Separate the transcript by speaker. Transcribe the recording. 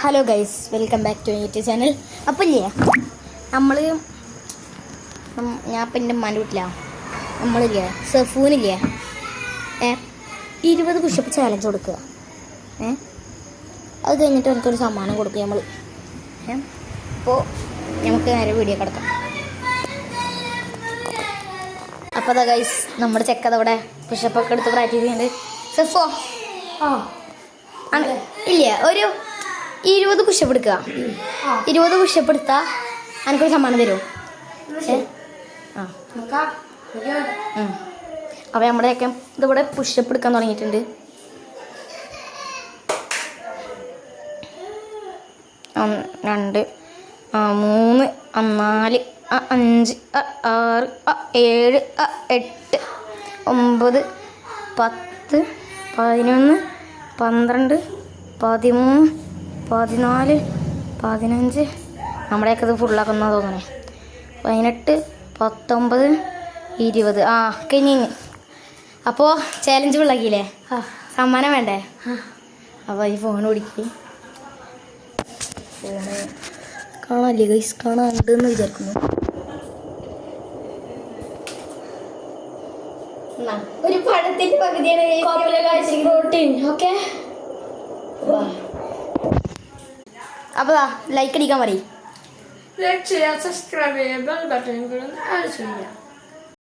Speaker 1: Hello guys, welcome back to YouTube channel. അപ്പം ഇല്ലേ ഞാൻ ഇപ്പം എൻ്റെ ഉമ്മാൻ്റെ വീട്ടിലാണ്. നമ്മളില്ലേ സഫൂനില്ലേ 20 പുഷപ്പ് ചാലഞ്ച് കൊടുക്കുക. അത് കഴിഞ്ഞിട്ട് എനിക്കൊരു സമ്മാനം കൊടുക്കുക നമ്മൾ. അപ്പോൾ നമുക്ക് നേരെ വീഡിയോ കിടക്കാം. അപ്പോൾ അതാ ഗൈസ്, നമ്മുടെ ചെക്കതവിടെ പുഷപ്പൊക്കെ എടുത്ത് പ്രാക്ടീസ് ചെയ്യുന്നുണ്ട്. സഫോ ഇല്ല, ഒരു 20 പുഷപ്പ് എടുക്കുക. 20 പുഷപ്പ് എടുത്താൽ എനിക്കൊരു സമ്മാനം തരുമോ? അപ്പോൾ നമ്മുടെയൊക്കെ ഇതിവിടെ പുഷപ്പ് എടുക്കാൻ തുടങ്ങിയിട്ടുണ്ട്. 1 2 3 4 5 6 7 8 9 10 11 12 13 14 15 നമ്മുടെയൊക്കെ ഇത് ഫുള്ളാക്കുന്ന തോന്നണേ. 18 19 20 കഴിഞ്ഞ്. അപ്പോൾ ചാലഞ്ച് ഫുള്ളാക്കിയില്ലേ? സമ്മാനം വേണ്ടേ? അപ്പോൾ ഈ ഫോൺ ഓടിക്ക്. ഫോണ് കാണാല്ലേ ഗൈസ്? കാണാണ്ടെന്ന് വിചാരിക്കുന്നു. ഒരു പഴത്തിൻ്റെ പകുതിയാണ് പ്രോട്ടീൻ. ഓക്കെ, അപ്പോൾ ലൈക്ക് അടിക്കാൻ പറയും.
Speaker 2: ലൈക്ക് ചെയ്യുക, സബ്സ്ക്രൈബ് ചെയ്യുക, ബെൽ ബട്ടൺ അടിച്ചു.